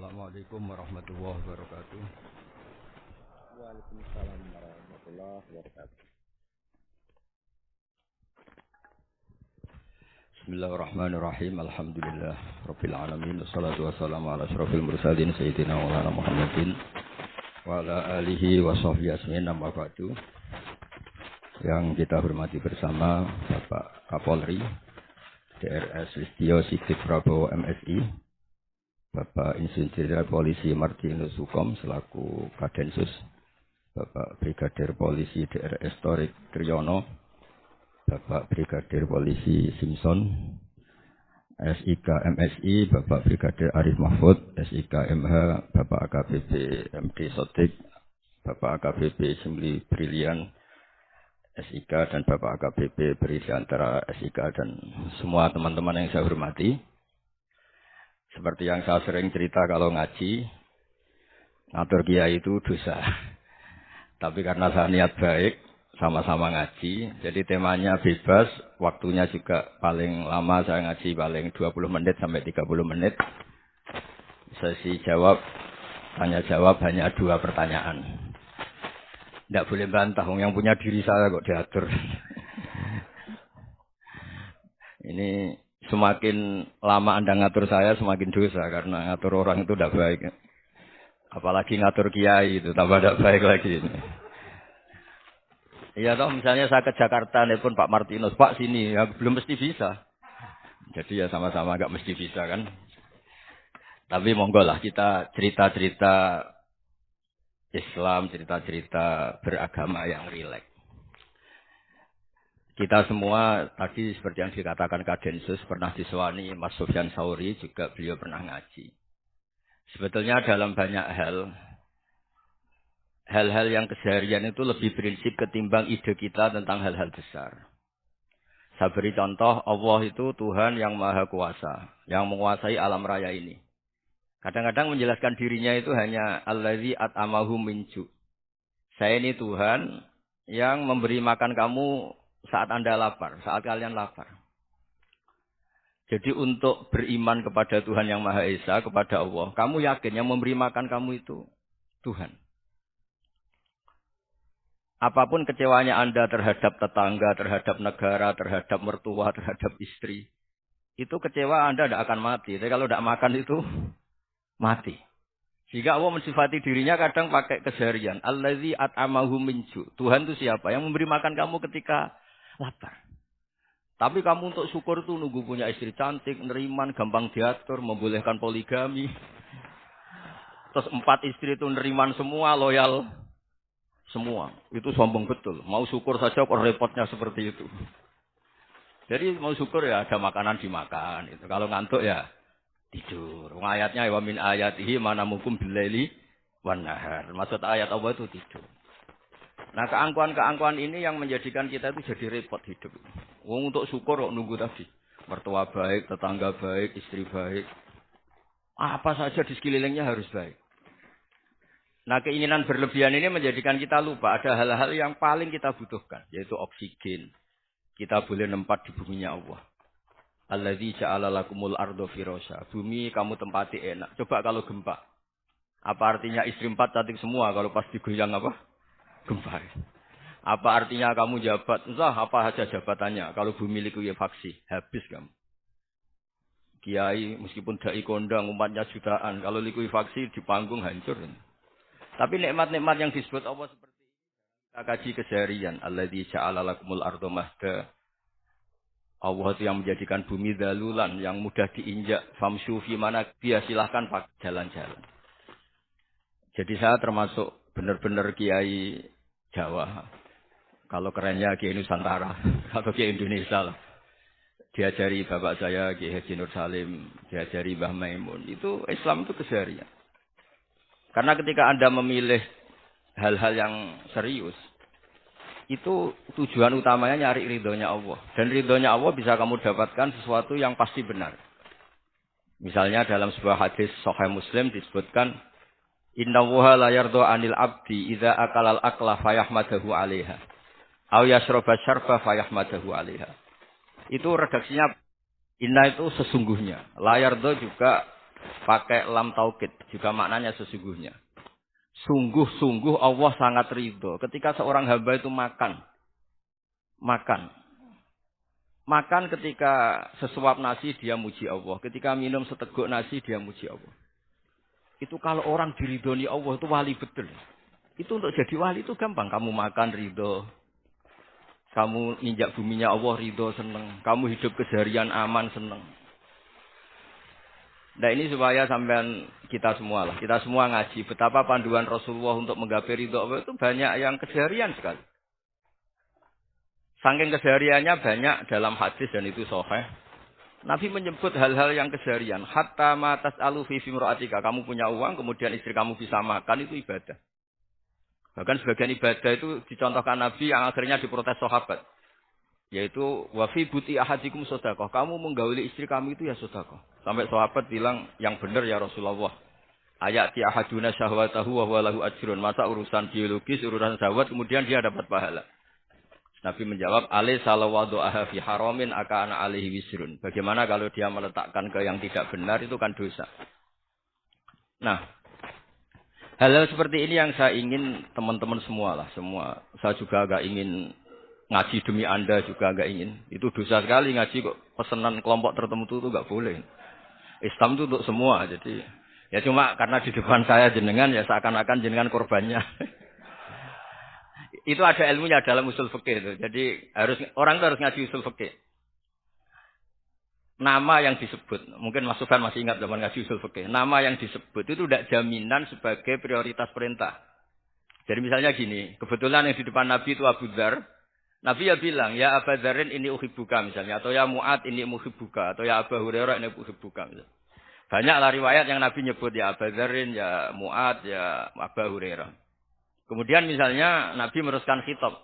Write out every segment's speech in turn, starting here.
Assalamualaikum warahmatullahi wabarakatuh. Waalaikumsalam warahmatullahi wabarakatuh. Bismillahirrahmanirrahim. Alhamdulillah rabbil alamin. Wassalatu wassalamu ala asyrofil mursalin sayyidina Maulana Muhammadin wa ala alihi wa sahbihi asmin amma ba'du. Yang kita hormati bersama Bapak Kapolri DRS Listio Sigit Prabowo MSI, Bapak Insinyur Polisi Martinus Hukom selaku Kadensus, Bapak Brigadir Polisi DRS Torik Triyono, Bapak Brigadir Polisi Simpson, SIK MSI, Bapak Brigadir Arif Mahfud, SIK MH, Bapak AKBP MD Sotik, Bapak AKBP Simli Brilian, SIK dan Bapak AKBP Briliantara SIK dan semua teman-teman yang saya hormati. Seperti yang saya sering cerita kalau ngaji, ngatur kiai itu dosa. Tapi karena saya niat baik, sama-sama ngaji, jadi temanya bebas, waktunya juga paling lama saya ngaji paling 20 menit sampai 30 menit. Sesi jawab, tanya jawab hanya 2 pertanyaan. Tidak boleh bantah, yang punya diri saya kok diatur. Ini semakin lama Anda ngatur saya, semakin dosa, karena ngatur orang itu tidak baik. Apalagi ngatur kiai itu, tambah tidak baik lagi ini. Iya toh, misalnya saya ke Jakarta, nelpon Pak Martinus, Pak sini, ya belum mesti bisa. Jadi ya sama-sama nggak mesti bisa kan. Tapi monggo lah kita cerita-cerita Islam, cerita-cerita beragama yang rileks. Kita semua tadi seperti yang dikatakan Kadensus pernah disewani Mas Sufyan Sauri, juga beliau pernah ngaji. Sebetulnya dalam banyak hal-hal yang keseharian itu lebih prinsip ketimbang ide kita tentang hal-hal besar. Saya beri contoh, Allah itu Tuhan yang maha kuasa, yang menguasai alam raya ini. Kadang-kadang menjelaskan dirinya itu hanya allazi at'amahum min ju'. Saya ini Tuhan yang memberi makan kamu saat Anda lapar, saat kalian lapar. Jadi untuk beriman kepada Tuhan yang Maha Esa, kepada Allah, kamu yakin yang memberi makan kamu itu Tuhan. Apapun kecewanya Anda terhadap tetangga, terhadap negara, terhadap mertua, terhadap istri, itu kecewa Anda tidak akan mati. Tapi kalau tidak makan itu mati. Jika Allah mensifati dirinya kadang pakai keseharian. Allazi at'amahum min ju'. Tuhan itu siapa? Yang memberi makan kamu ketika lapar. Tapi kamu untuk syukur itu nunggu punya istri cantik, neriman, gampang diatur, membolehkan poligami. Terus 4 istri itu neriman semua, loyal semua. Itu sombong betul. Mau syukur saja kok repotnya seperti itu. Jadi mau syukur ya ada makanan dimakan. Itu. Kalau ngantuk ya tidur. Ayatnya wa min ayatihi manamukum billaili wan nahar. Maksud ayat Allah itu tidur. Nah, keangkuhan-keangkuhan ini yang menjadikan kita itu jadi repot hidup. Wong untuk syukur kok nunggu tadi. Mertua baik, tetangga baik, istri baik. Apa saja di sekelilingnya harus baik. Nah, keinginan berlebihan ini menjadikan kita lupa ada hal-hal yang paling kita butuhkan, yaitu oksigen. Kita boleh nempat di buminya Allah. Allazi ja'ala lakumul ardo firasya. Bumi kamu tempati enak. Coba kalau gempa. Apa artinya istri 4 cantik semua kalau pas digoyang apa? Gempa. Apa artinya kamu jabat? Entah apa saja jabatannya. Kalau bumi likuifaksi, habis kamu. Kiai meskipun dai kondang umatnya jutaan, kalau likuifaksi di panggung hancur. Tapi nikmat-nikmat yang disebut Allah seperti ini kita kaji keseharian. Alladzi ja'ala lakumul ardo mahda. Allah itu yang menjadikan bumi dalulan yang mudah diinjak. Famshu fi mana dia silahkan pakai jalan-jalan. Jadi saya termasuk benar-benar kiai Jawa. Kalau kerennya Kiai Nusantara, atau Kiai Indonesia lah. Diajari bapak saya Kiai Haji Nur Salim, diajari Mbah Maimun. Itu Islam itu keseharian. Karena ketika Anda memilih hal-hal yang serius, itu tujuan utamanya nyari ridhonya Allah. Dan ridhonya Allah bisa kamu dapatkan sesuatu yang pasti benar. Misalnya dalam sebuah hadis Sahih Muslim disebutkan, Inna wuha la yardo anil abdi idza akalal akla fayahmadahu alaiha. Aw yashroba syarba fayahmadahu alaiha. Itu redaksinya inna itu sesungguhnya. La yardo juga pakai lam taukid juga maknanya sesungguhnya. Sungguh-sungguh Allah sangat ridho ketika seorang hamba itu makan. Makan ketika sesuap nasi dia muji Allah. Ketika minum seteguk nasi dia muji Allah. Itu kalau orang diridhoni Allah itu wali betul. Itu untuk jadi wali itu gampang. Kamu makan ridho. Kamu injak buminya Allah ridho seneng. Kamu hidup keseharian aman seneng. Nah ini supaya sampean kita semua lah. Kita semua ngaji. Betapa panduan Rasulullah untuk menggapai ridho Allah itu banyak yang keseharian sekali. Saking kesehariannya banyak dalam hadis dan itu sahih. Nabi menyebut hal-hal yang keseharian. Hatta ma tas'alu fi imra'atika. Kamu punya uang, kemudian istri kamu bisa makan, itu ibadah. Bahkan sebagian ibadah itu dicontohkan Nabi yang akhirnya diprotes sahabat. Yaitu, wa fi buti ahadikum sodakoh. Kamu menggauli istri kamu itu ya sodakoh. Sampai sahabat bilang, yang benar ya Rasulullah. Ayati ahaduna syahwatahu wa huwa lahu ajrun. Masa urusan biologis, urusan syahwat, kemudian dia dapat pahala. Nabi menjawab, alaih salawadu aha fi haramin akana alaihi wisrun. Bagaimana kalau dia meletakkan ke yang tidak benar, itu kan dosa. Nah, hal-hal seperti ini yang saya ingin teman-teman semua lah. Semua. Saya juga agak ingin ngaji demi Anda juga agak ingin. Itu dosa sekali ngaji kok pesanan kelompok tertentu itu enggak boleh. Islam itu untuk semua. Jadi ya cuma karena di depan saya jenengan ya seakan-akan jenengan korbannya. Itu ada ilmunya dalam usul fikih itu. Jadi orang itu harus ngaji usul fikih. Nama yang disebut, mungkin Mas Sufyan masih ingat zaman ngaji usul fikih. Nama yang disebut itu tidak jaminan sebagai prioritas perintah. Jadi misalnya gini, kebetulan yang di depan Nabi itu Abu Dzar. Nabi ya bilang, ya Abu Dzarin ini uhibbuka misalnya. Atau ya Mu'ad ini uhibbuka. Atau ya Abu Hurairah ini uhibbuka misalnya. Banyaklah riwayat yang Nabi nyebut ya Abu Dzarin, ya Mu'ad, ya Abu Hurairah. Kemudian misalnya Nabi meneruskan khitab.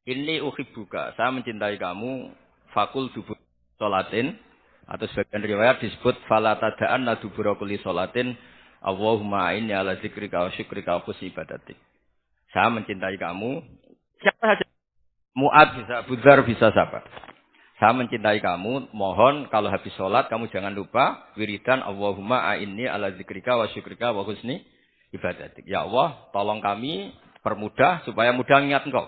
Ini uhibbuka. Saya mencintai kamu. Fakul dubur sholatin. Atau sebagian riwayat disebut fala tada'anna dubura kulli sholatin. Allahumma inni ala zikrika wa syukrika wa husni ibadatik. Saya mencintai kamu. Siapa saja. Mu'ad bisa, Budzar bisa siapa. Saya mencintai kamu, mohon kalau habis sholat kamu jangan lupa wiridan Allahumma a'inni ala zikrika wa syukrika wa husni ibadatik. Ya Allah, tolong kami permudah supaya mudah ingat engkau.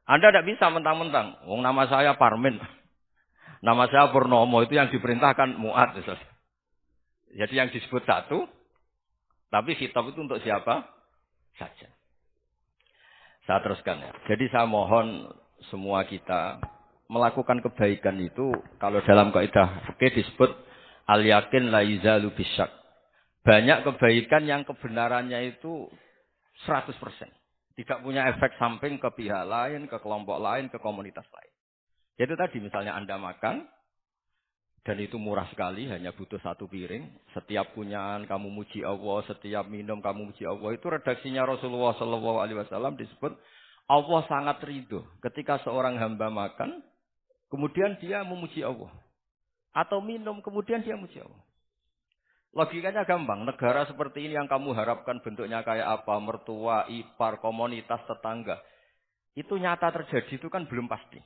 Anda tidak bisa mentang-mentang. Wong nama saya Parmin. Nama saya Purnomo itu yang diperintahkan Mu'ad. Jadi yang disebut satu, tapi khitab itu untuk siapa saja. Saya teruskan ya. Jadi saya mohon semua kita melakukan kebaikan itu kalau dalam kaidah fikih disebut al-yakin la yuzalu bisyak. Banyak kebaikan yang kebenarannya itu 100%. Tidak punya efek samping ke pihak lain, ke kelompok lain, ke komunitas lain. Jadi tadi misalnya Anda makan dan itu murah sekali, hanya butuh satu piring. Setiap punyaan kamu muji Allah, setiap minum kamu muji Allah. Itu redaksinya Rasulullah SAW disebut Allah sangat ridho ketika seorang hamba makan, kemudian dia memuji Allah. Atau minum, kemudian dia memuji Allah. Logikanya gampang. Negara seperti ini yang kamu harapkan bentuknya kayak apa, mertua, ipar, komunitas, tetangga. Itu nyata terjadi itu kan belum pasti.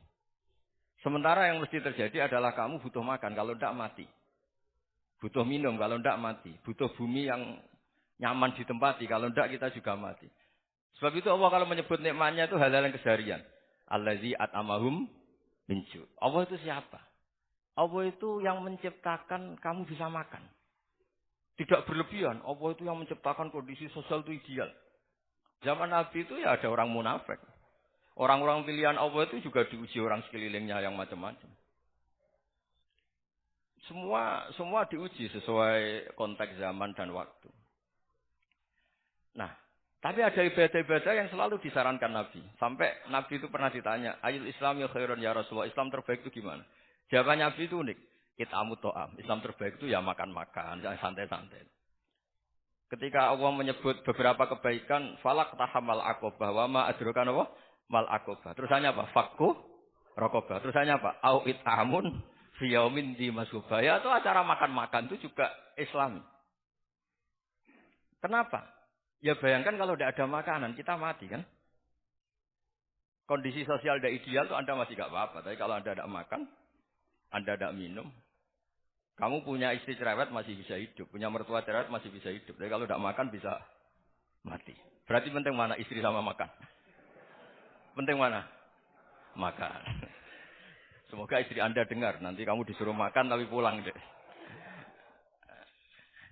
Sementara yang mesti terjadi adalah kamu butuh makan, kalau tidak mati. Butuh minum, kalau tidak mati. Butuh bumi yang nyaman ditempati, kalau tidak kita juga mati. Sebab itu Allah kalau menyebut nikmatnya itu hal-hal yang keseharian. Allazi at'amahum min ju'. Allah itu siapa? Allah itu yang menciptakan kamu bisa makan. Tidak berlebihan. Allah itu yang menciptakan kondisi sosial itu ideal. Zaman Nabi itu ya ada orang munafik. Orang-orang pilihan Allah itu juga diuji orang sekelilingnya yang macam-macam. Semua diuji sesuai konteks zaman dan waktu. Nah, tapi ada ibadah-ibadah yang selalu disarankan Nabi. Sampai Nabi itu pernah ditanya, ayul Islam ya khairun ya Rasulullah, Islam terbaik itu gimana? Jawaban Nabi itu unik. It'amu to'am. Islam terbaik itu ya makan-makan, jangan santai-santai. Ketika Allah menyebut beberapa kebaikan, falak tahamal aqobah, wa ma adrokan apa? Mal aqobah. Terusannya apa? Fakku rokobah. Terusannya apa? Au it'amun fiyaumin di masubah. Ya itu acara makan-makan itu juga Islam. Kenapa? Ya bayangkan kalau tidak ada makanan, kita mati kan? Kondisi sosial tidak ideal itu Anda masih tidak apa-apa. Tapi kalau Anda tidak makan, Anda tidak minum, Kamu punya istri cerewet masih bisa hidup, punya mertua cerewet masih bisa hidup. Tapi kalau tidak makan bisa mati. Berarti penting mana istri sama makan? Penting mana? Makan. Semoga istri Anda dengar. Nanti kamu disuruh makan tapi pulang deh.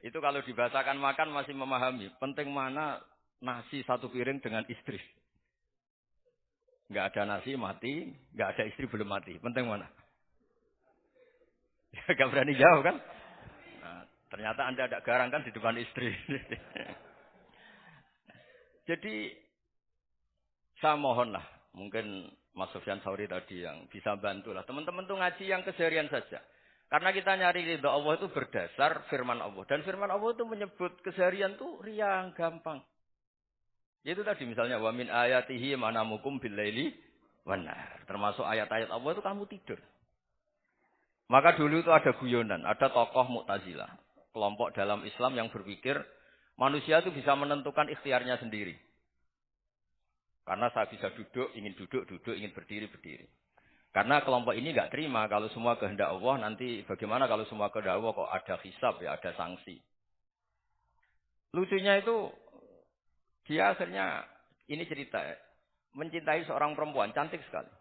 Itu kalau dibahasakan makan masih memahami. Penting mana nasi satu piring dengan istri. Nggak ada nasi mati, nggak ada istri belum mati. Penting mana? Gak berani jauh kan? Nah, ternyata Anda ada garang kan di depan istri. Jadi saya mohonlah, mungkin Mas Sufyan Sauri tadi yang bisa bantulah. Teman-teman tuh ngaji yang keseharian saja. Karena kita nyari ridho Allah itu berdasar firman Allah. Dan firman Allah itu menyebut keseharian tuh riang, gampang. Itu tadi misalnya wa min ayatihi manamukum billaili wan nahar. Termasuk ayat-ayat Allah itu kamu tidur. Maka dulu itu ada guyonan, ada tokoh Mu'tazilah, kelompok dalam Islam yang berpikir manusia itu bisa menentukan ikhtiarnya sendiri. Karena saya bisa duduk, ingin berdiri, berdiri. Karena kelompok ini nggak terima kalau semua kehendak Allah, nanti bagaimana kalau semua kehendak Allah kok ada hisab ya, ada sanksi. Lucunya itu dia akhirnya ini cerita mencintai seorang perempuan cantik sekali.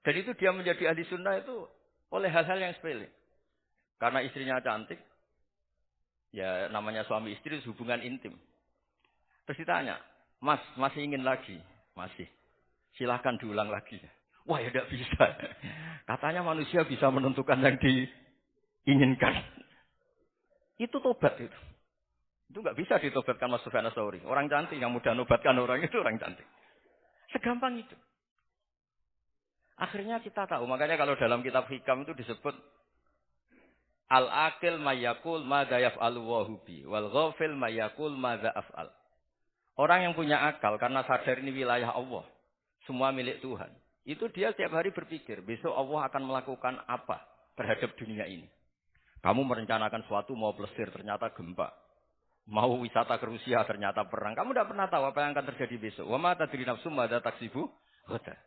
Dan itu dia menjadi ahli sunnah itu oleh hal-hal yang sepele. Karena istrinya cantik, ya namanya suami istri hubungan intim. Terus ditanya, Mas, masih ingin lagi? Masih. Silahkan diulang lagi. Wah ya tidak bisa. Katanya manusia bisa menentukan yang diinginkan. Itu tobat itu. Itu nggak bisa ditobatkan Mas Sufyan Ats-Tsauri. Orang cantik yang mudah nobatkan orang itu orang cantik. Segampang itu. Akhirnya kita tahu. Makanya kalau dalam kitab hikam itu disebut al-aqil mayyakul madza yaf'alu wa hubi wal ghafil mayyakul madza af'al. Orang yang punya akal karena sadar ini wilayah Allah, semua milik Tuhan. Itu dia setiap hari berpikir, besok Allah akan melakukan apa terhadap dunia ini. Kamu merencanakan suatu mau plesir ternyata gempa. Mau wisata ke Rusia ternyata perang. Kamu tidak pernah tahu apa yang akan terjadi besok. Wa ma tadri nafsum madza taksibu ghadan.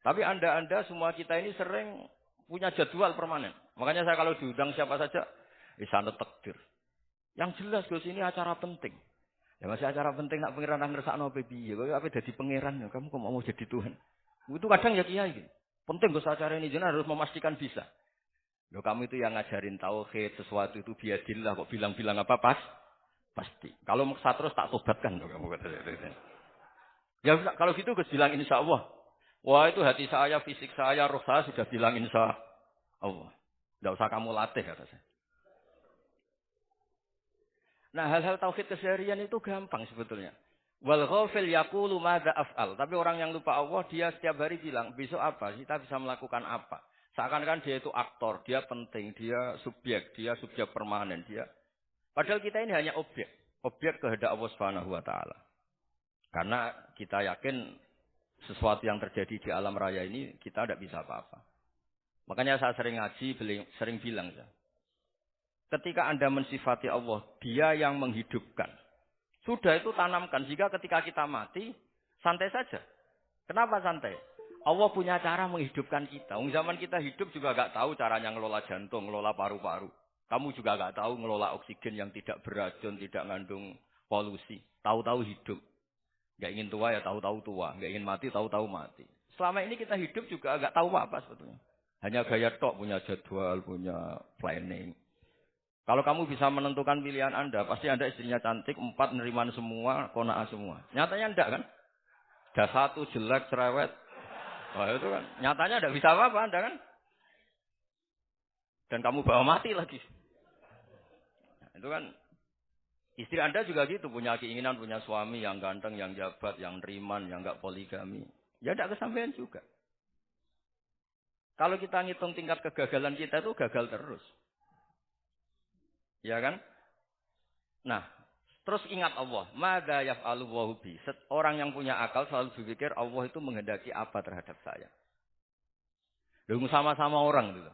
Tapi Anda semua kita ini sering punya jadwal permanen. Makanya saya kalau diundang siapa saja, sana takdir. Yang jelas Gus ini acara penting. Ya masih acara penting nak pangeran nang ngersakno apa piye? Kowe ape dadi pangeran ya, kamu kok mau jadi Tuhan. Itu kadang ya kiai gitu. Penting Gus acara ini jenengan harus memastikan bisa. Loh kamu itu yang ngajarin tauhid, sesuatu itu biadillah kok bilang-bilang apa pasti. Kalau maksa terus tak tobatkan loh kamu kata. Ya kalau gitu Gus bilang insyaallah. Wah itu hati saya, fisik saya, roh saya sudah bilang insya Allah. Tidak usah kamu latih kata saya. Nah hal-hal tauhid keseharian itu gampang sebetulnya. Wal ghafil yaqulu madza af'al. Tapi orang yang lupa Allah dia setiap hari bilang besok apa? Kita bisa melakukan apa? Seakan-akan dia itu aktor, dia penting, dia subjek permanen, dia. Padahal kita ini hanya objek kehendak Allah Subhanahu wa taala. Karena kita yakin sesuatu yang terjadi di alam raya ini kita tidak bisa apa-apa. Makanya saya sering ngaji, sering bilang ya. Ketika Anda mensifati Allah, Dia yang menghidupkan. Sudah itu tanamkan. Jika ketika kita mati, santai saja. Kenapa santai? Allah punya cara menghidupkan kita. Zaman kita hidup juga gak tahu caranya ngelola jantung, ngelola paru-paru. Kamu juga gak tahu ngelola oksigen yang tidak beracun, tidak mengandung polusi. Tahu-tahu hidup. Gak ingin tua ya tahu-tahu tua. Gak ingin mati tahu-tahu mati. Selama ini kita hidup juga gak tahu apa sebetulnya. Hanya gaya tok, punya jadwal, punya planning. Kalau kamu bisa menentukan pilihan Anda, pasti Anda istrinya cantik, 4 neriman semua, kona'ah semua. Nyatanya enggak kan? Ada 1 jelek, cerewet. Wah itu kan. Nyatanya enggak bisa apa-apa Anda kan? Dan kamu bawa mati lagi. Nah, itu kan. Istri Anda juga gitu, punya keinginan, punya suami yang ganteng, yang jabat, yang neriman, yang enggak poligami. Ya enggak kesampaian juga. Kalau kita ngitung tingkat kegagalan kita itu gagal terus. Ya kan? Nah, terus ingat Allah. Madza yaf'alu wa bi. Orang yang punya akal selalu berpikir Allah itu menghendaki apa terhadap saya. Lalu sama-sama orang gitu.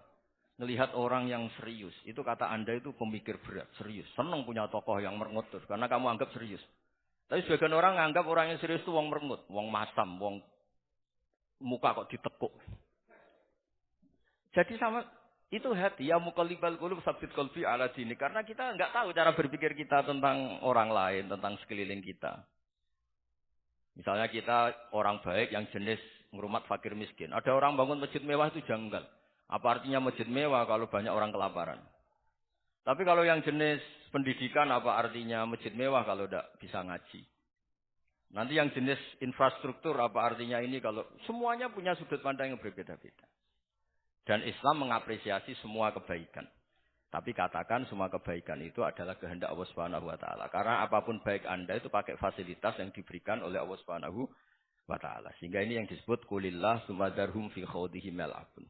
Melihat orang yang serius. Itu kata Anda itu pemikir berat, serius. Senang punya tokoh yang merengut terus karena kamu anggap serius. Tapi sebagian orang anggap orang yang serius itu wong merengut, wong masam, wong muka kok ditekuk. Jadi sama Itu hati, ya muqallibal qulub tsabbit qalbi ala dinik. Karena kita enggak tahu cara berpikir kita tentang orang lain, tentang sekeliling kita. Misalnya kita orang baik yang jenis ngrumat fakir miskin. Ada orang bangun masjid mewah itu janggal. Apa artinya masjid mewah kalau banyak orang kelaparan? Tapi kalau yang jenis pendidikan apa artinya masjid mewah kalau tidak bisa ngaji? Nanti yang jenis infrastruktur apa artinya ini kalau semuanya punya sudut pandang yang berbeda-beda. Dan Islam mengapresiasi semua kebaikan. Tapi katakan semua kebaikan itu adalah kehendak Allah Subhanahu wa taala. Karena apapun baik Anda itu pakai fasilitas yang diberikan oleh Allah Subhanahu wa taala. Sehingga ini yang disebut kulillah sumadarhum fi khawdihim yal'abun.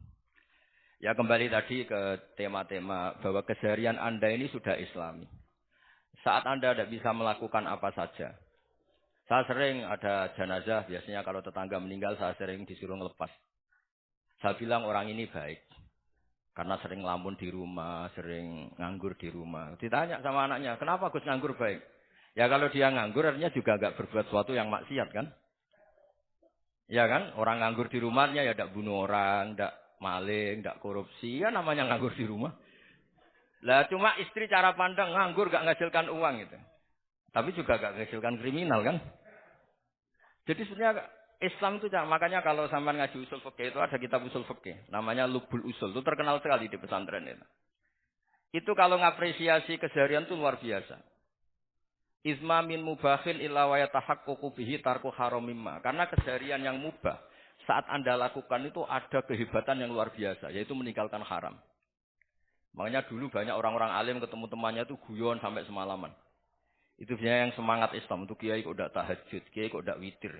Ya kembali tadi ke tema-tema bahwa keseharian Anda ini sudah Islami. Saat Anda tidak bisa melakukan apa saja. Saya sering ada jenazah, biasanya kalau tetangga meninggal saya sering disuruh ngelepas. Saya bilang orang ini baik. Karena sering ngelamun di rumah, sering nganggur di rumah. Ditanya sama anaknya, kenapa Gus nganggur baik? Ya kalau dia nganggur artinya juga enggak berbuat sesuatu yang maksiat kan? Ya kan? Orang nganggur di rumahnya ya enggak bunuh orang, enggak maling, enggak korupsi. Ya namanya nganggur di rumah. Lah cuma istri cara pandang nganggur enggak menghasilkan uang gitu. Tapi juga enggak menghasilkan kriminal kan? Jadi sebenarnya Islam itu makanya kalau sampai ngaji usul fikih itu ada kitab usul fikih namanya Lubul Usul, itu terkenal sekali di pesantren itu. Itu kalau ngapresiasi keseharian itu luar biasa. Izma min mubahin illa wa yatahaqququ bihi tarku haramimma. Karena keseharian yang mubah saat Anda lakukan itu ada kehebatan yang luar biasa, yaitu meninggalkan haram. Makanya dulu banyak orang-orang alim ketemu temannya itu guyon sampai semalaman. Itu biasanya yang semangat Islam, itu kiai kok udah tahajud, kiai kok udah witir.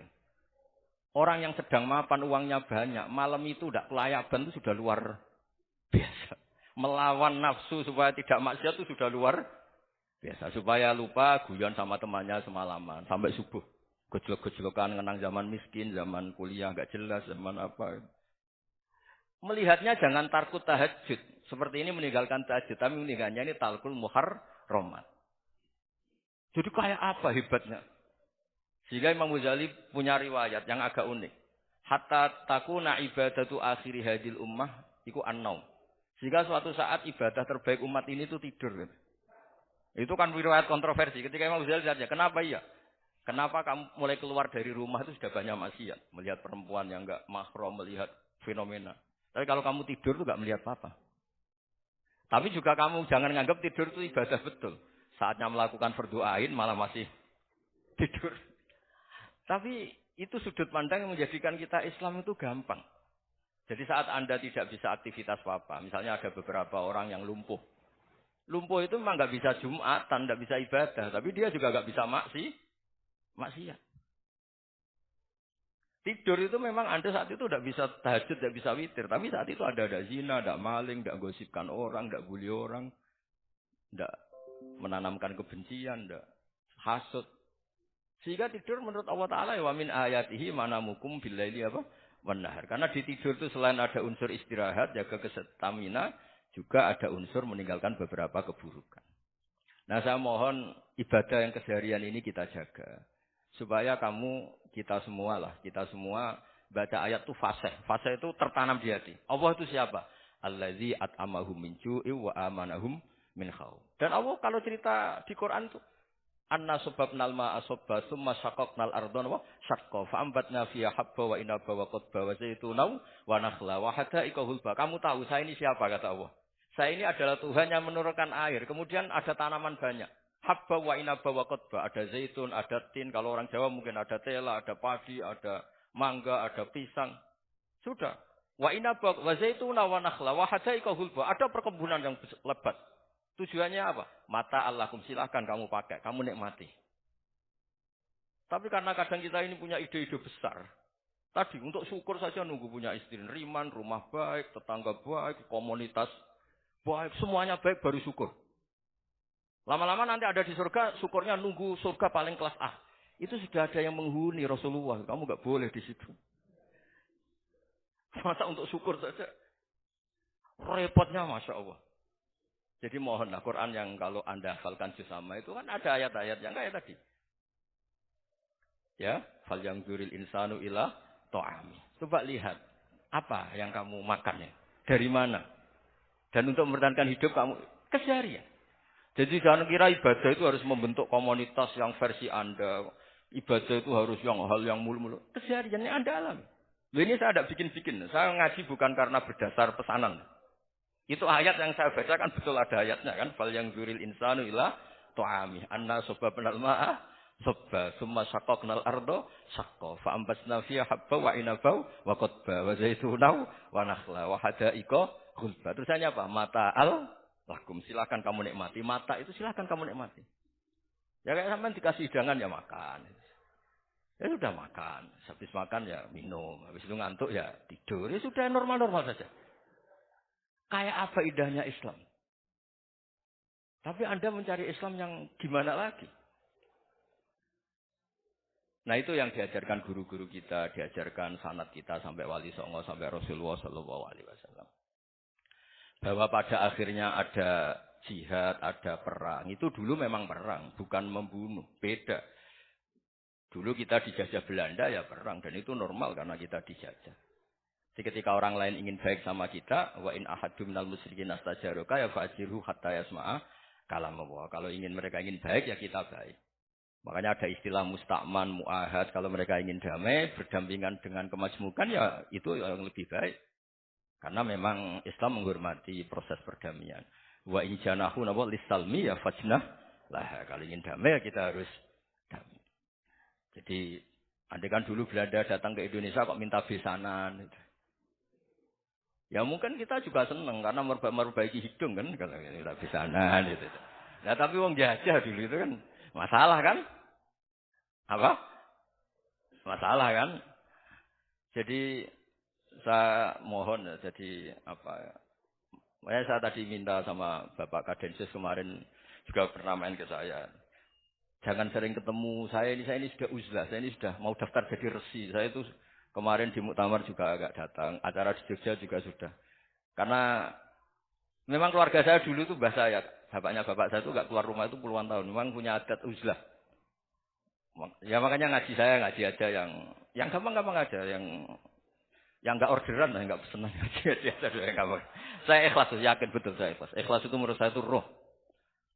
Orang yang sedang mapan uangnya banyak, malam itu udah kelayaban itu sudah luar biasa. Melawan nafsu supaya tidak maksiat itu sudah luar biasa. Supaya lupa guyon sama temannya semalaman sampai subuh. Gejlok-gejlokan ngenang zaman miskin, zaman kuliah nggak jelas, zaman apa. Melihatnya jangan tarkut tahajud. Seperti ini meninggalkan tahajud, tapi meninggalkannya ini talkul muharramat. Jadi kayak apa hebatnya? Sehingga Imam Ghazali punya riwayat yang agak unik. Hatta takuna ibadatu akhiri hadil ummah iku an-naum. Sehingga suatu saat ibadah terbaik umat ini itu tidur. Itu kan riwayat kontroversi. Ketika Imam Ghazali ditanya, kenapa iya? Kenapa kamu mulai keluar dari rumah itu sudah banyak maksiat? Melihat perempuan yang enggak mahram, melihat fenomena. Tapi kalau kamu tidur itu enggak melihat apa-apa. Tapi juga kamu jangan nganggap tidur itu ibadah betul. Saatnya melakukan fardu ain malah masih tidur. Tapi itu sudut pandang yang menjadikan kita Islam itu gampang. Jadi saat Anda tidak bisa aktivitas apa-apa, misalnya ada beberapa orang yang lumpuh. Lumpuh itu memang nggak bisa Jumatan, nggak bisa ibadah, tapi dia juga nggak bisa maksiat. Tidur itu memang Anda saat itu tidak bisa tahajud, tidak bisa witir, tapi saat itu ada zina, ada maling, tidak gosipkan orang, tidak bully orang, tidak menanamkan kebencian, tidak hasut. Sehingga tidur menurut Allah Ta'ala ya wa min ayatihi manamukum billaili apa? Wan-nahar. Karena di tidur itu selain ada unsur istirahat, jaga kestamina, juga ada unsur meninggalkan beberapa keburukan. Nah saya mohon ibadah yang keseharian ini kita jaga. Supaya kita semua baca ayat itu fasih. Fasih itu tertanam di hati. Allah itu siapa? Allazi at'amahum min ju'i wa amanahum min khauf. Dan Allah kalau cerita di Quran itu anna sababnal ma'a sabba summa syaqaqnal ardha wa syaqqa fa ambatna fiha habba wa inaba wa qadba wa zaituna wa nakhla wa hada'iqa hulba. Kamu tahu saya ini siapa kata Allah? Saya ini adalah Tuhan yang menurunkan air. Kemudian ada tanaman banyak. Habba wa inaba wa qadba, ada zaitun, ada tin, kalau orang Jawa mungkin ada tela, ada padi, ada mangga, ada pisang. Sudah. Wa inaba wa zaituna wa nakhla wa hada'iqa hulba. Ada perkebunan yang lebat. Tujuannya apa? Mata Allahum, silahkan kamu pakai, kamu nikmati. Tapi karena kadang kita ini punya ide-ide besar. Tadi untuk syukur saja nunggu punya istri riman, rumah baik, tetangga baik, komunitas baik, semuanya baik baru syukur. Lama-lama nanti ada di surga, syukurnya nunggu surga paling kelas A. Itu sudah ada yang menghuni Rasulullah, kamu nggak boleh di situ. Masa untuk syukur saja repotnya Masya Allah. Jadi mohonlah Quran yang kalau Anda hafalkan sama itu kan ada ayat-ayat yang kayak tadi. Ya, fal yang dzuril insanu ila ta'ami. Coba lihat apa yang kamu makan ya. Dari mana? Dan untuk mempertahankan hidup kamu keseharian. Jadi jangan kira ibadah itu harus membentuk komunitas yang versi Anda. Ibadah itu harus hal yang mulu-mulu. Kesehariannya Anda alami. Ini saya tidak bikin-bikin. Saya ngaji bukan karena berdasar pesanan. Itu ayat yang saya baca kan betul ada ayatnya kan. Fal yang zuril insanu ila tu'ami. Anna sobba penal ma'ah. Sobba. Summa syakoknal ardo. Syakko. Fa'ambasna fiya habba wa inabau. Wa qodba. Wa zaitunau. Wa nakhla. Wa hadaiko. Khulba. Terusannya apa? Mata'al lakum. Silakan kamu nikmati. Mata itu silakan kamu nikmati. Ya kayak sampean dikasih hidangan ya makan. Ya sudah makan. Habis makan ya minum. Habis itu ngantuk ya tidur. Ya sudah normal-normal saja. Kayak apa indahnya Islam. Tapi Anda mencari Islam yang gimana lagi? Nah itu yang diajarkan guru-guru kita. Diajarkan sanad kita sampai Wali Songo. Sampai Rasulullah SAW. Bahwa pada akhirnya ada jihad, ada perang. Itu dulu memang perang. Bukan membunuh. Beda. Dulu kita dijajah Belanda ya perang dan itu normal karena kita dijajah. Jadi ketika orang lain ingin baik sama kita, wa in ahadum minal musyrikin astajaroka ya fa'ajirhu hatta yasma'a kalam Allah. Kalau mereka ingin baik ya kita baik. Makanya ada istilah musta'man, mu'ahad. Kalau mereka ingin damai, berdampingan dengan kemajmukan ya itu yang lebih baik. Karena memang Islam menghormati proses perdamaian. Wa in janahu nawa lisalmi ya fajnah lah. Kalau ingin damai ya kita harus damai. Jadi, andai kan dulu Belanda datang ke Indonesia kok minta besanan. Ya mungkin kita juga senang karena memperbaiki hidung kan kalau minta besanan gitu. Nah tapi wong jajah dulu itu kan masalah kan? Apa? Masalah kan? Jadi saya mohon ya, jadi apa ya? Saya tadi minta sama Bapak Kadensus kemarin juga pernah main ke saya. Jangan sering ketemu saya ini sudah uzlah, saya ini sudah mau daftar jadi resi. Saya itu kemarin di muktamar juga agak datang, acara di Jogja juga sudah. Karena memang keluarga saya dulu itu bahasa saya, bapaknya bapak saya itu enggak keluar rumah itu puluhan tahun, memang punya adat uzlah. Ya makanya ngaji saya ngaji aja yang gampang-gampang aja, yang enggak orderan, enggak pesenan ngaji aja yang gampang. Saya ikhlas, yakin betul saya ikhlas. Ikhlas itu menurut saya itu roh.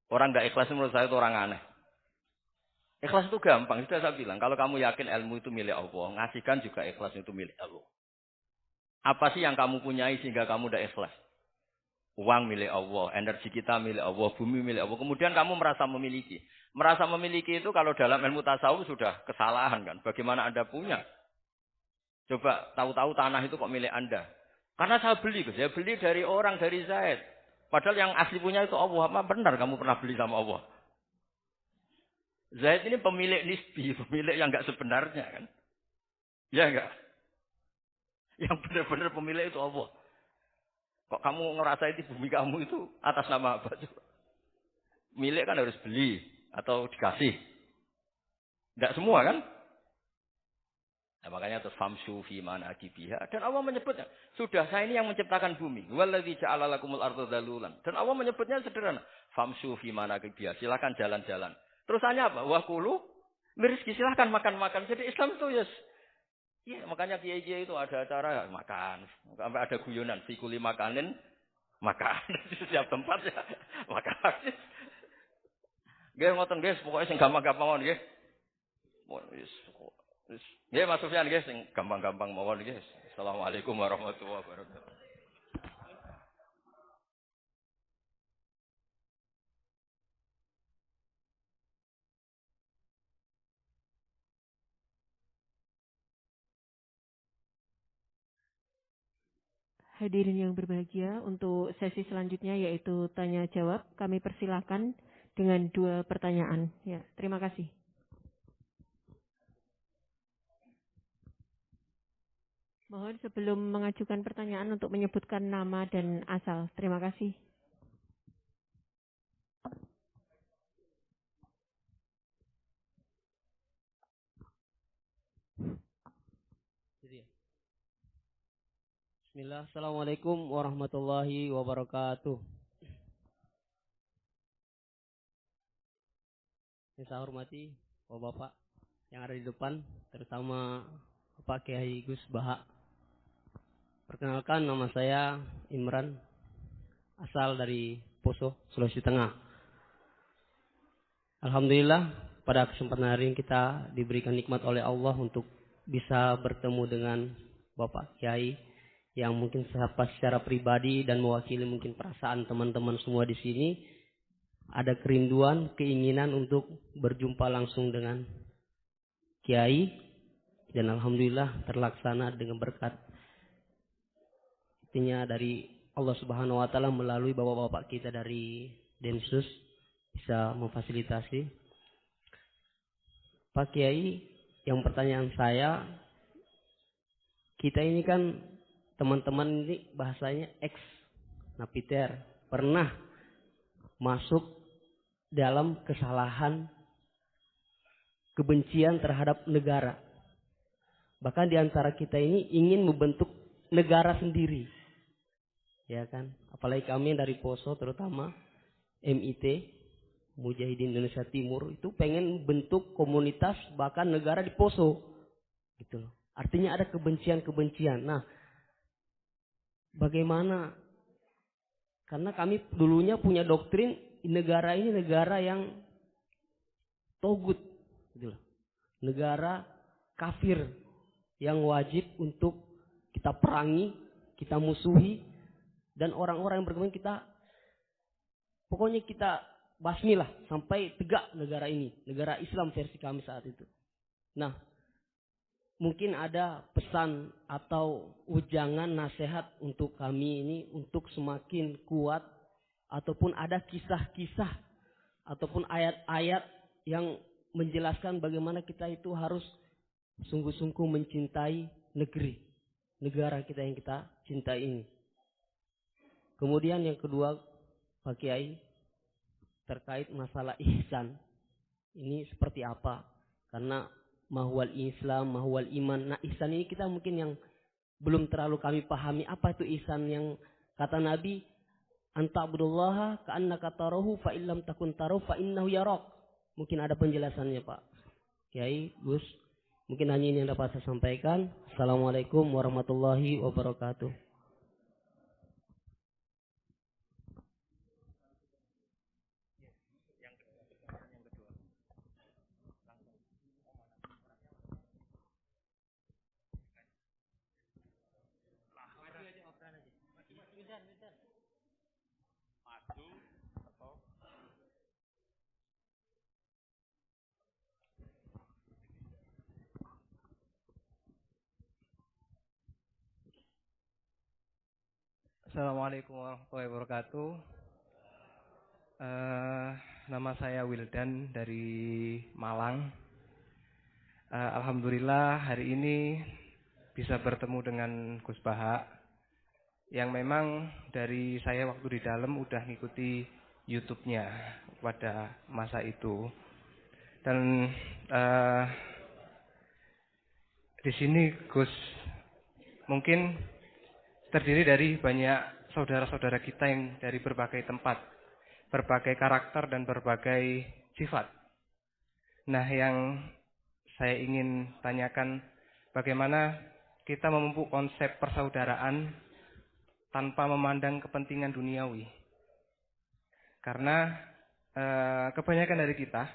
Orang enggak ikhlas menurut saya itu orang aneh. Ikhlas itu gampang, sudah saya bilang. Kalau kamu yakin ilmu itu milik Allah, ngasihkan juga ikhlas itu milik Allah. Apa sih yang kamu punyai sehingga kamu udah ikhlas? Uang milik Allah, energi kita milik Allah, bumi milik Allah. Kemudian kamu merasa memiliki. Merasa memiliki itu kalau dalam ilmu tasawuf sudah kesalahan kan. Bagaimana Anda punya? Coba tahu-tahu tanah itu kok milik Anda. Karena saya beli, saya beli dari orang, dari Zaid. Padahal yang asli punya itu Allah. Apa benar kamu pernah beli sama Allah? Zaid ini pemilik nisbi, pemilik yang enggak sebenarnya kan. Ya enggak? Yang benar-benar pemilik itu Allah. Kok kamu ngerasa itu bumi kamu itu atas nama apa? Milik kan harus beli atau dikasih. Enggak semua kan? Nah, makanya terus famsu fi manakibiha dan Allah menyebutnya, sudah saya ini yang menciptakan bumi. Wallazi ja'ala lakumul arda dalulan. Dan Allah menyebutnya sederhana, famsu fi manakibiha, silakan jalan-jalan. Terusannya apa? Wa kulu rezeki, silakan makan-makan. Jadi Islam itu ya makanya kiai-kiai itu ada acara makan, sampai ada guyonan fikuli makanin makan di setiap tempat ya makan. Nggih ngoten nggih, pokoke sing gampang-gampang mawon nggih. Nggih Mas Sufyan nggih sing gampang-gampang mawon nggih. Assalamualaikum warahmatullahi wabarakatuh. Hadirin yang berbahagia, untuk sesi selanjutnya yaitu tanya jawab, kami persilahkan dengan 2 pertanyaan. Ya, terima kasih. Mohon sebelum mengajukan pertanyaan untuk menyebutkan nama dan asal. Terima kasih. Bismillah, Assalamualaikum warahmatullahi wabarakatuh. Yang saya hormati Bapak-Bapak yang ada di depan, terutama Bapak Kiai Gus Baha. Perkenalkan, nama saya Imran. asal dari Poso, Sulawesi Tengah. Alhamdulillah pada kesempatan hari ini kita diberikan nikmat oleh Allah untuk bisa bertemu dengan Bapak Kiai yang mungkin secara pribadi dan mewakili mungkin perasaan teman-teman semua di sini. Ada kerinduan, keinginan untuk berjumpa langsung dengan Kiai, dan alhamdulillah terlaksana dengan berkat artinya dari Allah Subhanahu wa taala melalui bapak-bapak kita dari Densus bisa memfasilitasi. Pak Kiai, yang pertanyaan saya, kita ini kan teman-teman ini bahasanya ex napiter, pernah masuk dalam kesalahan kebencian terhadap negara. Bahkan di antara kita ini ingin membentuk negara sendiri. Ya kan? Apalagi kami dari Poso terutama MIT, Mujahidin Indonesia Timur, itu pengen bentuk komunitas bahkan negara di Poso. Gitu loh. Artinya ada kebencian-kebencian. Nah, bagaimana? Karena kami dulunya punya doktrin negara ini negara yang togut. Gitu loh. Negara kafir yang wajib untuk kita perangi, kita musuhi, dan orang-orang yang berkembang kita, pokoknya kita basmi lah sampai tegak negara ini, negara Islam versi kami saat itu. Nah, mungkin ada pesan atau ujangan nasihat untuk kami ini untuk semakin kuat, ataupun ada kisah-kisah ataupun ayat-ayat yang menjelaskan bagaimana kita itu harus sungguh-sungguh mencintai negara kita yang kita cintai ini. Kemudian yang kedua, Pak Kiai, terkait masalah ihsan. Ini seperti apa? Karena mahwal Islam, mahwal iman. Nah, ihsan ini kita mungkin yang belum terlalu kami pahami. Apa itu ihsan yang kata Nabi, anta'budullaha ka'annaka tarahu fa illam takun tarahu fa innahu yarak. Mungkin ada penjelasannya, Pak Kiai, Gus. Mungkin hanya ini yang dapat saya sampaikan. Assalamualaikum warahmatullahi wabarakatuh. Assalamualaikum warahmatullahi wabarakatuh. Nama saya Wildan dari Malang. Alhamdulillah hari ini bisa bertemu dengan Gus Baha, yang memang dari saya waktu di dalam udah ngikuti YouTube-nya pada masa itu. Dan di sini Gus mungkin terdiri dari banyak saudara-saudara kita yang dari berbagai tempat, berbagai karakter dan berbagai sifat. Nah, yang saya ingin tanyakan, bagaimana kita memupuk konsep persaudaraan tanpa memandang kepentingan duniawi. Karena kebanyakan dari kita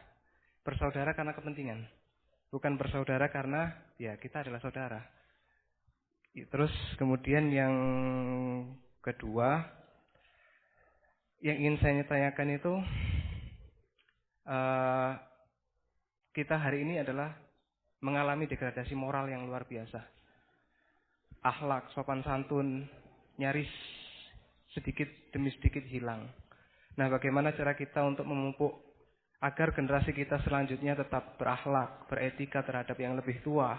bersaudara karena kepentingan, bukan bersaudara karena ya kita adalah saudara. Terus kemudian yang kedua yang ingin saya tanyakan itu, kita hari ini adalah mengalami degradasi moral yang luar biasa. Akhlak, sopan santun nyaris sedikit demi sedikit hilang. Nah, bagaimana cara kita untuk memupuk agar generasi kita selanjutnya tetap berakhlak, beretika terhadap yang lebih tua,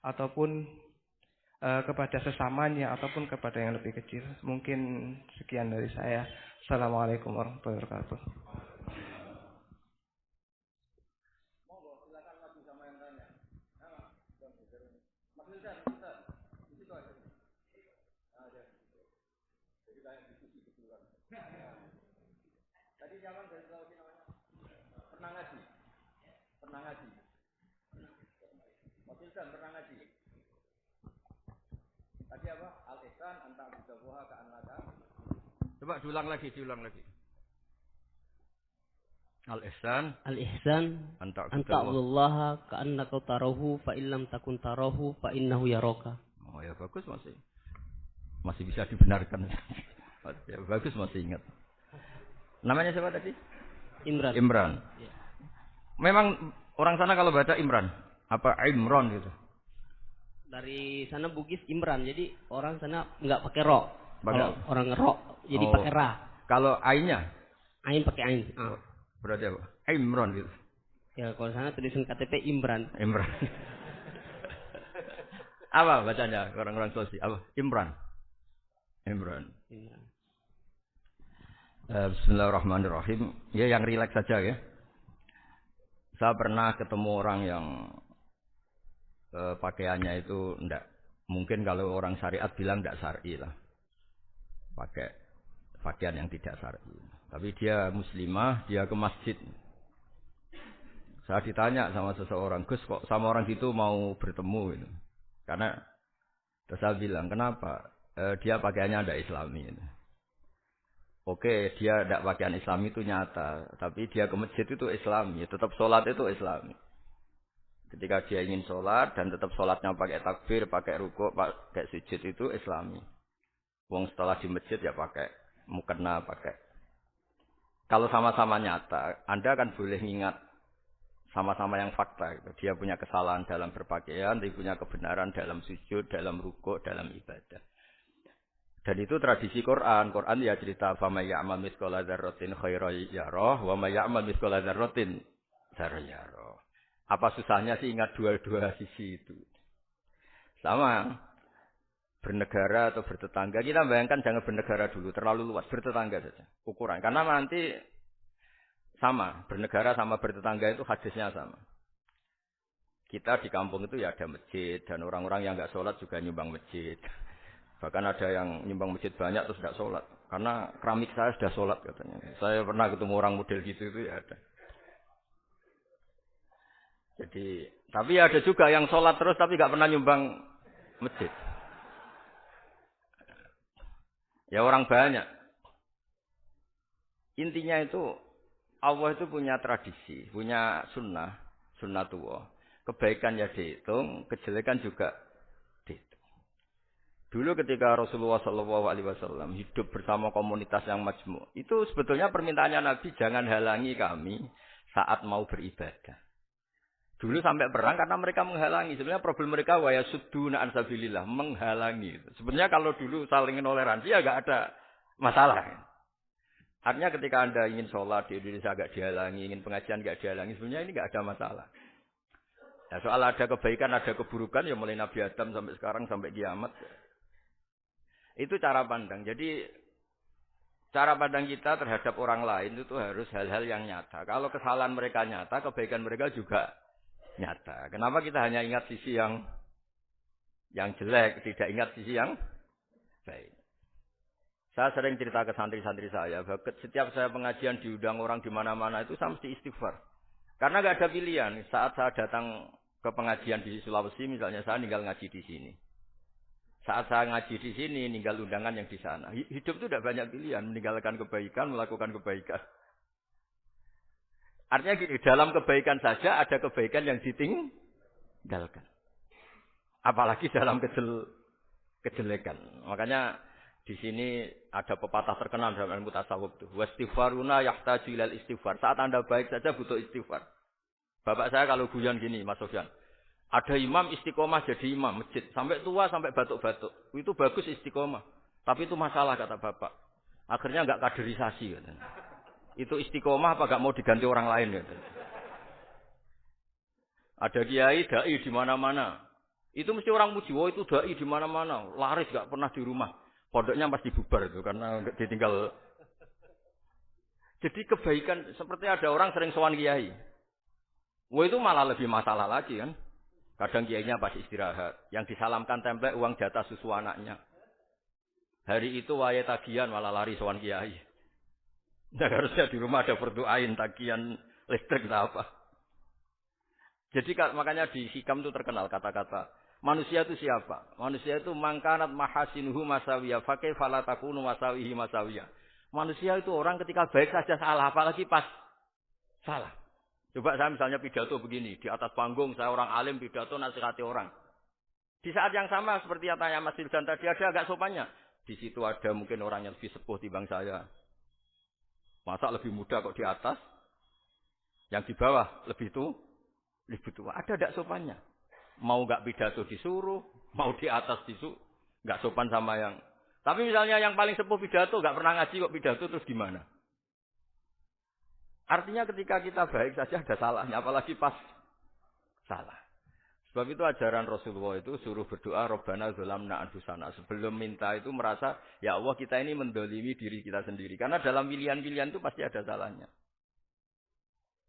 ataupun kepada sesamanya ataupun kepada yang lebih kecil. Mungkin sekian dari saya. Assalamualaikum warahmatullahi wabarakatuh. Coba diulang lagi. Al-ihsan. Al-ihsan Anta ta'budallaha ka'annaka tarahu fa illam takun tarahu fa innahu yaraka. Oh ya bagus masih bisa dibenarkan. Ya, bagus masih ingat. Namanya siapa tadi? Imran. Ya. Memang orang sana kalau baca Imran, apa Imron gitu. Dari sana Bugis Imran, jadi orang sana nggak pakai ro. Kalau Pakai- orang ro, jadi pakai ra. Kalau ainnya Ain pakai ain. berarti apa? Imron gitu. Ya kalau sana tulisan KTP Imran. Imran. Apa bacanya orang-orang Sulawesi? Apa? Imran. Bismillahirrahmanirrahim. Ya yang rileks saja ya. Saya pernah ketemu orang yang pakaiannya itu enggak. Mungkin kalau orang syariat bilang enggak syar'i lah. Pakai pakaian yang tidak syar'i. Tapi dia muslimah, dia ke masjid. Saya ditanya sama seseorang, Gus kok sama orang gitu mau bertemu gitu. Karena terus saya bilang, kenapa? Dia pakaiannya tidak islami. Gitu. Oke, dia tidak pakaian islami itu nyata. Tapi dia ke masjid itu islami. Tetap sholat itu islami. Ketika dia ingin sholat dan tetap sholatnya pakai takbir, pakai rukuk, pakai sujud itu islami. Wong setelah di masjid ya pakai mukena, pakai. Kalau sama-sama nyata, Anda kan boleh ngingat sama-sama yang fakta. Gitu. Dia punya kesalahan dalam berpakaian, dia punya kebenaran dalam sujud, dalam rukuk, dalam ibadah. Dan itu tradisi Quran. Quran ya cerita fama ya'mal mithqala dzarratin khairan yarah wa may ya'mal mithqala dzarratin syarran yarah. Apa susahnya sih ingat dua-dua sisi itu? Sama bernegara atau bertetangga. Kita bayangkan jangan bernegara dulu, terlalu luas, bertetangga saja. Ukuran. Karena nanti sama, bernegara sama bertetangga itu hadisnya sama. Kita di kampung itu ya ada masjid dan orang-orang yang enggak sholat juga nyumbang masjid. Bahkan ada yang nyumbang masjid banyak terus tidak sholat. Karena keramik saya sudah sholat katanya. Saya pernah ketemu orang model gitu itu ya ada. Jadi, tapi ada juga yang sholat terus tapi nggak pernah nyumbang masjid. Ya orang banyak. Intinya itu Allah itu punya tradisi, punya sunnatullah. Kebaikan ya dihitung, kejelekan juga dihitung. Dulu ketika Rasulullah SAW hidup bersama komunitas yang majmu', itu sebetulnya permintaannya Nabi jangan halangi kami saat mau beribadah. Dulu sampai perang karena mereka menghalangi. Sebenarnya problem mereka wa yasudduna an sabilillah, menghalangi. Sebenarnya kalau dulu saling toleransi ya enggak ada masalah. Artinya ketika Anda ingin sholat di Indonesia enggak dihalangi, ingin pengajian enggak dihalangi, sebenarnya ini enggak ada masalah. Ya, soal ada kebaikan, ada keburukan ya mulai Nabi Adam sampai sekarang sampai kiamat. Itu cara pandang. Jadi cara pandang kita terhadap orang lain itu harus hal-hal yang nyata. Kalau kesalahan mereka nyata, kebaikan mereka juga nyata. Kenapa kita hanya ingat sisi yang jelek, tidak ingat sisi yang baik? Saya sering cerita ke santri-santri saya, bahwa setiap saya pengajian diundang orang di mana-mana itu saya mesti istighfar. Karena nggak ada pilihan. Saat saya datang ke pengajian di Sulawesi, misalnya saya tinggal ngaji di sini. Saat saya ngaji di sini, ninggal undangan yang di sana. Hidup itu tidak banyak pilihan. Meninggalkan kebaikan, melakukan kebaikan. Artinya gini, dalam kebaikan saja ada kebaikan yang ditinggalkan. Apalagi dalam kejelekan. Makanya di sini ada pepatah terkenal dalam ilmu tasawuf itu. Wastighfaruna yahtaju ilal istighfar. Saat Anda baik saja butuh istighfar. Bapak saya kalau guyon gini, Mas Sofyan. Ada imam istiqomah jadi imam masjid. Sampai tua, sampai batuk-batuk. Itu bagus istiqomah. Tapi itu masalah kata bapak. Akhirnya enggak kaderisasi. Katanya. Itu istiqomah apa enggak mau diganti orang lain. Katanya. Ada kiai, dai di mana-mana. Itu mesti orang muji. Oh itu dai di mana-mana. Laris enggak pernah di rumah. Pondoknya pasti bubar itu. Karena ditinggal. Jadi kebaikan. Seperti ada orang sering sowan kiai. Wah itu malah lebih masalah lagi kan. Kadang kiainya pasti istirahat. Yang disalamkan template uang jatah susu anaknya. Hari itu waya tagihan malah lari sowan kiai. Nah, harusnya di rumah ada berdoain tagihan listrik atau apa. Jadi makanya di Hikam itu terkenal kata-kata. Manusia itu siapa? Manusia itu mangkanat mahasinuhu masawiyah. Fakih falatakunu masawihi masawiyah. Manusia itu orang ketika baik saja salah, apalagi pas salah. Coba saya misalnya pidato begini, di atas panggung saya orang alim pidato nasihati orang. Di saat yang sama seperti yang tanya Mas Wildan tadi, ada agak sopannya. Di situ ada mungkin orang yang lebih sepuh timbang saya. Masa lebih muda kok di atas? Yang di bawah lebih tua? Ada agak sopannya. Mau nggak pidato disuruh, mau di atas disuruh, nggak sopan sama yang. Tapi misalnya yang paling sepuh pidato, nggak pernah ngaji kok pidato, terus gimana? Artinya ketika kita baik saja ada salahnya, apalagi pas salah. Sebab itu ajaran Rasulullah itu suruh berdoa Rabbana dzalamna anfusana. Sebelum minta itu merasa, ya Allah kita ini mendolimi diri kita sendiri. Karena dalam pilihan-pilihan itu pasti ada salahnya.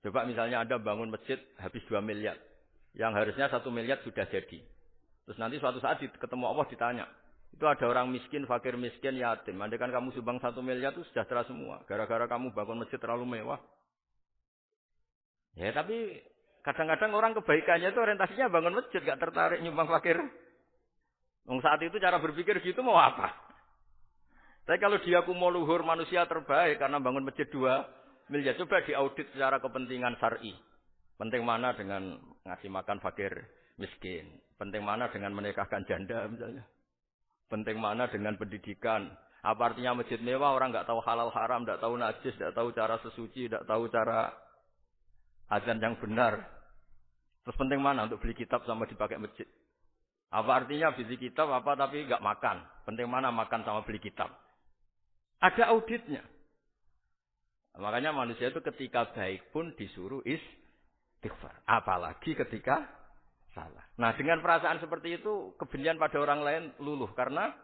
Coba misalnya Anda bangun masjid habis 2 miliar. Yang harusnya 1 miliar sudah jadi. Terus nanti suatu saat ketemu Allah ditanya. Itu ada orang miskin, fakir miskin, yatim. Andai kan kamu sumbang 1 miliar itu sejahtera semua. Gara-gara kamu bangun masjid terlalu mewah. Ya tapi kadang-kadang orang kebaikannya itu orientasinya bangun masjid, gak tertarik nyumbang fakir. Saat itu cara berpikir gitu mau apa? Tapi kalau dia mau luhur manusia terbaik karena bangun masjid 2 miliar, coba diaudit secara kepentingan syar'i. Penting mana dengan ngasih makan fakir miskin? Penting mana dengan menikahkan janda misalnya? Penting mana dengan pendidikan? Apa artinya masjid mewah orang nggak tahu halal haram, nggak tahu najis, nggak tahu cara sesuci, nggak tahu cara azan yang benar. Terus penting mana untuk beli kitab sama dipakai masjid? Apa artinya beli kitab apa tapi nggak makan? Penting mana makan sama beli kitab? Ada auditnya. Makanya manusia itu ketika baik pun disuruh istighfar. Apalagi ketika salah. Nah dengan perasaan seperti itu kebencian pada orang lain luluh. Karena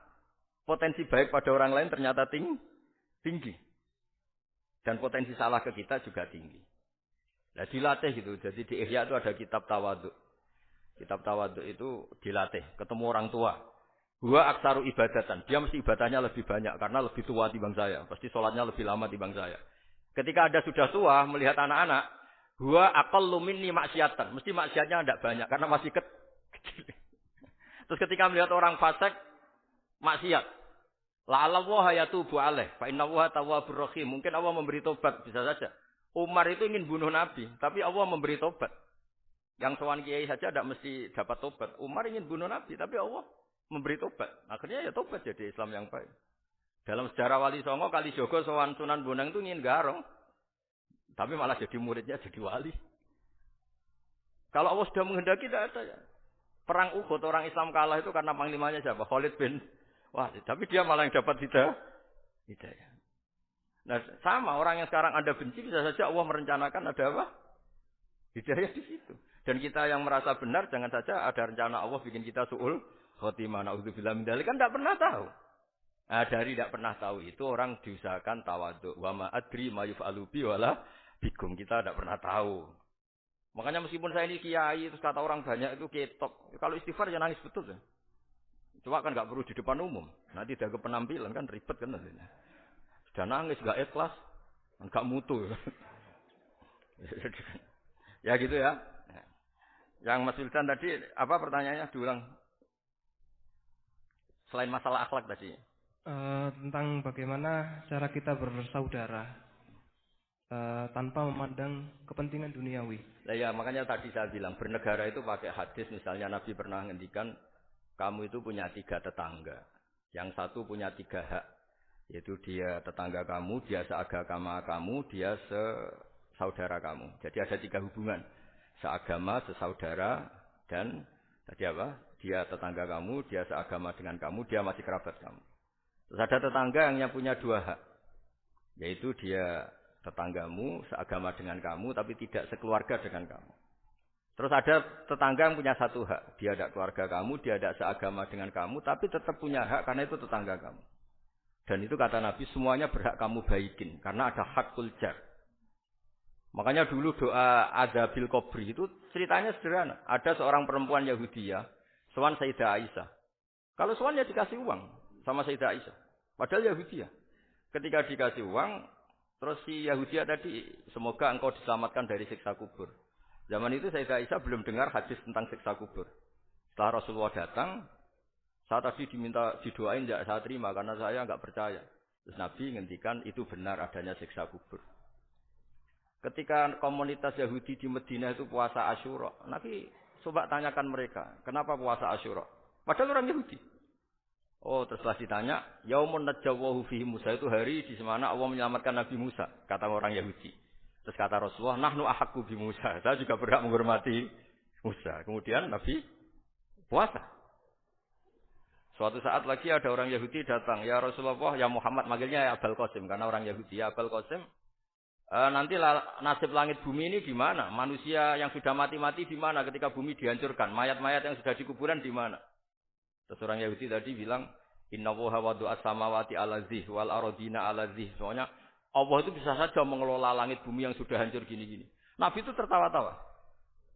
potensi baik pada orang lain ternyata tinggi. Dan potensi salah ke kita juga tinggi. Nah dilatih gitu. Jadi di Ihya itu ada kitab tawaduk. Kitab tawaduk itu dilatih. Ketemu orang tua. Gua aksaru ibadatan. Dia mesti ibadahnya lebih banyak. Karena lebih tua timbang saya. Pasti sholatnya lebih lama timbang saya. Ketika Anda sudah tua melihat anak-anak. Gua aqallu minni maksiatan. Mesti maksiatnya tidak banyak. Karena masih kecil. Terus ketika melihat orang fasik. Maksiat. La'allahu yatubu alaih. Fa innallaha tawwabur rahim. Mungkin Allah memberi tobat. Bisa saja. Umar itu ingin bunuh Nabi, tapi Allah memberi tobat. Yang sowan kiai saja tidak mesti dapat tobat. Umar ingin bunuh Nabi, tapi Allah memberi tobat. Akhirnya ya tobat jadi Islam yang baik. Dalam sejarah Wali Songo, Kalijogo sowan Sunan Bonang itu ingin garong, tapi malah jadi muridnya jadi wali. Kalau Allah sudah menghendaki tidak ada ya. Perang Uhud orang Islam kalah itu karena panglimanya siapa? Khalid bin Walid. Tapi dia malah yang dapat hidayah. Nah, sama orang yang sekarang Anda benci bisa saja Allah merencanakan ada apa? Hidayah di situ. Dan kita yang merasa benar jangan saja ada rencana Allah bikin kita su'ul khotimah. Na'udzubillah min dzalik kan enggak pernah tahu. Nah, dari tidak pernah tahu itu orang diusahakan tawadhu. Wa ma adri ma yuf'alu bi wala bikum. Kita tidak pernah tahu. Makanya meskipun saya ini kiai terus kata orang banyak itu ketok. Kalau istighfar ya nangis betul ya. Cuma kan enggak perlu di depan umum. Nanti ada penampilan kan ribet kan nantinya. Sudah nangis, gak ikhlas, gak mutu. Ya gitu ya. Yang Mas Wildan tadi, apa pertanyaannya? Diulang. Selain masalah akhlak tadi. Tentang bagaimana cara kita bersaudara tanpa memandang kepentingan duniawi. Nah, ya makanya tadi saya bilang, bernegara itu pakai hadis. Misalnya Nabi pernah ngendikan, kamu itu punya 3 tetangga. Yang satu punya 3 hak. Yaitu dia tetangga kamu, dia seagama kamu, dia sesaudara kamu. Jadi ada 3 hubungan. Seagama, sesaudara, dan tadi apa? Dia tetangga kamu, dia seagama dengan kamu, dia masih kerabat kamu. Terus ada tetangga yang punya 2 hak. Yaitu dia tetanggamu, seagama dengan kamu, tapi tidak sekeluarga dengan kamu. Terus ada tetangga yang punya 1 hak. Dia tidak keluarga kamu, dia tidak seagama dengan kamu, tapi tetap punya hak karena itu tetangga kamu. Dan itu kata Nabi semuanya berhak kamu baikin karena ada hakul jar. Makanya dulu doa adzabil qabri itu ceritanya sederhana. Ada seorang perempuan Yahudiyah, sowan Sayyidah Aisyah. Kalau sowan ya dikasih uang sama Sayyidah Aisyah. Padahal Yahudiyah. Ketika dikasih uang, terus si Yahudiyah tadi, semoga engkau diselamatkan dari siksa kubur. Zaman itu Sayyidah Aisyah belum dengar hadis tentang siksa kubur. Setelah Rasulullah datang, saya tadi diminta didoain, tidak saya terima karena saya enggak percaya. Terus Nabi ngendikan itu benar adanya siksa kubur. Ketika komunitas Yahudi di Madinah itu puasa Asyura, Nabi coba tanyakan mereka, kenapa puasa Asyura? Padahal orang Yahudi. Oh, terus setelah ditanya, Yaumun najjawahu fihi Musa, itu hari di mana Allah menyelamatkan Nabi Musa, kata orang Yahudi. Terus kata Rasulullah, nahnu ahaqqu bi Musa, saya juga berhak menghormati Musa. Kemudian Nabi puasa. Suatu saat lagi ada orang Yahudi datang, ya Rasulullah, ya Muhammad, manggilnya ya Abul Qasim, karena orang Yahudi, ya Abul Qasim, nanti nasib langit bumi ini di mana? Manusia yang sudah mati-mati di mana ketika bumi dihancurkan? Mayat-mayat yang sudah di kuburan di mana? Terus orang Yahudi tadi bilang, innallaha wadu'as samawati ala zih wal aradina ala zih. Soalnya Allah itu bisa saja mengelola langit bumi yang sudah hancur gini-gini. Nabi itu tertawa-tawa.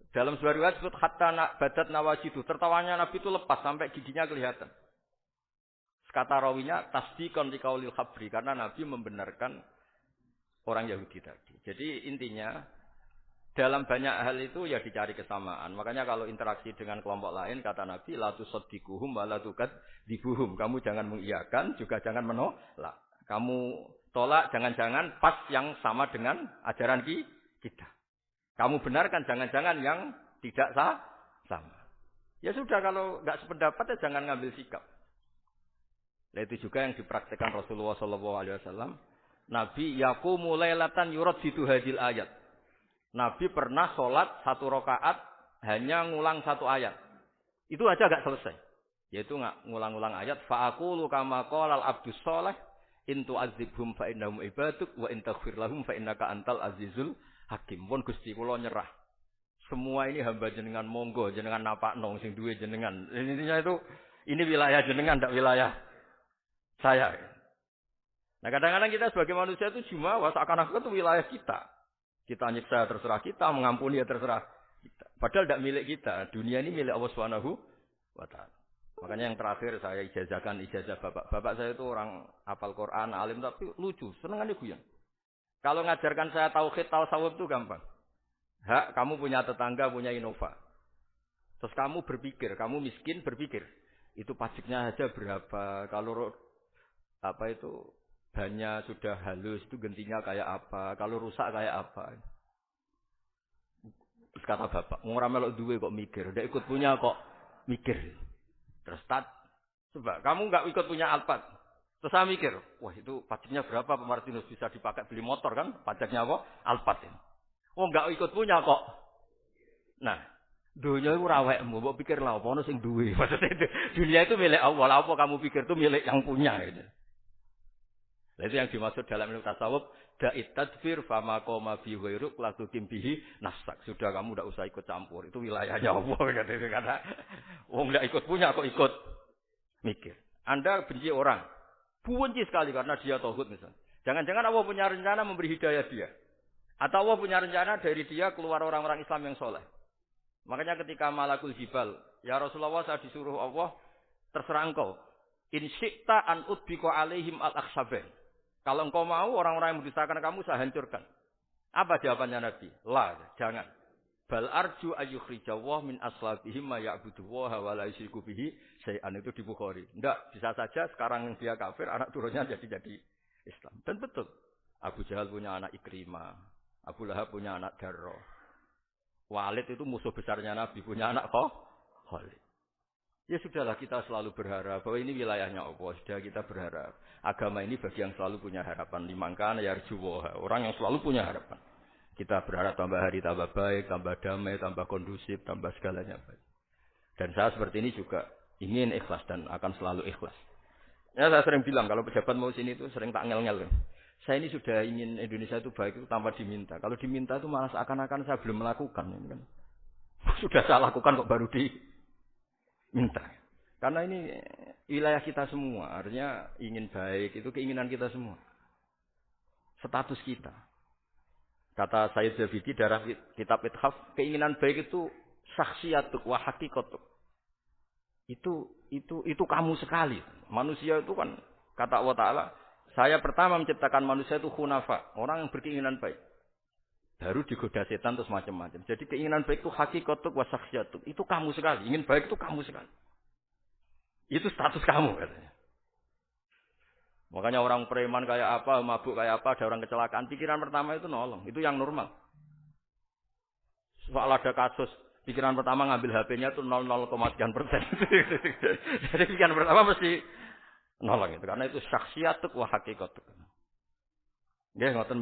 Dalam sebuah riwayat disebut hatta badat nawajidu. Tertawanya Nabi itu lepas sampai giginya kelihatan. Kata rawinya tasdiqan liqaulil khabri, karena Nabi membenarkan orang Yahudi tadi. Jadi intinya dalam banyak hal itu ya dicari kesamaan. Makanya kalau interaksi dengan kelompok lain kata Nabi la tusaddiquhum wa la tukadzibuhum. Kamu jangan mengiyakan juga jangan menolak. Kamu tolak jangan-jangan pas yang sama dengan ajaran kita. Kamu benarkan jangan-jangan yang tidak sama. Ya sudah, kalau enggak sependapat ya jangan ngambil sikap. Nah, itu juga yang dipraktikkan Rasulullah SAW. Nabi yaqumu lailatan yuraddidu hadil ayat. Nabi pernah sholat 1 rakaat hanya ngulang 1 ayat. Itu aja gak selesai. Yaitu ngulang-ngulang ayat. Fa'aqulu kama qalal abdus sholeh in tu'adzibhum fa innahum ibaduk wa in taghfir lahum fa innaka antal azizul hakim. Pun Gusti kula nyerah. Semua ini hamba jenengan, monggo jenengan napakno sing duwe jenengan. Intinya itu ini wilayah jenengan ndak wilayah saya. Nah, kadang-kadang kita sebagai manusia itu jumawa seakan-akan itu wilayah kita. Kita nyiksa terserah kita, mengampuni ya terserah kita. Padahal tidak milik kita. Dunia ini milik Allah Subhanahu wa taala. Makanya yang terakhir saya ijazah bapak. Bapak saya itu orang hafal Quran, alim tapi lucu, senengannya guyon. Kalau ngajarkan saya tauhid, tasawuf itu gampang. Hak, kamu punya tetangga, punya Innova. Terus kamu berpikir, kamu miskin berpikir. Itu pajaknya aja berapa? Kalau bannya sudah halus, itu gantinya kayak apa? Kalau rusak kayak apa? Terus kata bapak, orang melok duwe kok mikir, udah ikut punya kok mikir. Terus coba kamu nggak ikut punya Alphard, terus saya mikir, wah itu pajaknya berapa? Pak Martinus bisa dipakai beli motor kan? Pajaknya apa? Alphard ini. Oh nggak ikut punya kok. Nah, dunia itu rawekmu, mbok pikir lah apa ono sing duwe. Maksudnya itu, dunia itu milik Allah, apa kamu pikir itu milik yang punya gitu. Nah, itu yang dimaksud dalam ilmu tasawuf, da'it tadbir fama qoma fi ghairuk la tuqim bihi nafsak. Sudah kamu enggak usah ikut campur, itu wilayahnya Allah kata. Wong enggak ikut punya kok ikut mikir. Anda benci orang, benci sekali karena dia tauhid misalnya. Jangan-jangan Allah punya rencana memberi hidayah dia. Atau Allah punya rencana dari dia keluar orang-orang Islam yang soleh. Makanya ketika Malakul Jibal, ya Rasulullah saya disuruh Allah, terserah engkau. In syi'ta an udbiko alaihim al-akhsabah. Kalau engkau mau orang-orang yang mendustakan kamu saya hancurkan. Apa jawabannya Nabi? La, jangan. Bal arju ayyukhrijawah min aslabihim ma ya'buduwaha wa la yusyriku bihi syai'an, itu di Bukhari. Enggak, bisa saja sekarang dia kafir, anak turunnya jadi Islam. Dan betul. Abu Jahal punya anak Ikrimah, Abu Lahab punya anak Darrah. Walid itu musuh besarnya Nabi, punya anak Khalid. Ya sudahlah, kita selalu berharap bahwa ini wilayahnya Allah. Sudah kita berharap. Agama ini bagi yang selalu punya harapan. Limangkan yarjuwaha. Orang yang selalu punya harapan. Kita berharap tambah hari tambah baik, tambah damai, tambah kondusif, tambah segalanya baik. Dan saya seperti ini juga ingin ikhlas dan akan selalu ikhlas. Ya saya sering bilang kalau pejabat mau sini itu sering tak ngel-ngel. Saya ini sudah ingin Indonesia itu baik itu tanpa diminta. Kalau diminta itu malah seakan-akan saya belum melakukan. Sudah saya lakukan kok baru minta. Karena ini wilayah kita semua, artinya ingin baik, itu keinginan kita semua. Status kita. Kata Sayyid Zabidi dalam kitab Ithaf, keinginan baik itu syakhsiyatuk wa hakikatuk. Itu kamu sekali. Manusia itu kan, kata Allah Ta'ala, saya pertama menciptakan manusia itu khunafa, orang yang berkeinginan baik. Baru digoda setan terus macam-macam. Jadi keinginan baik itu hakikatuk wa syakhsiyatuk. Itu kamu sekali. Ingin baik itu kamu sekali. Itu status kamu katanya. Makanya orang preman kayak apa, mabuk kayak apa, ada orang kecelakaan, pikiran pertama itu nolong. Itu yang normal. Soal ada kasus, pikiran pertama ngambil HP-nya itu 0,0 sekian%. Jadi pikiran pertama mesti nolong itu. Karena itu syakhsiatuk wa hakikatuk. Nggih, ngoten.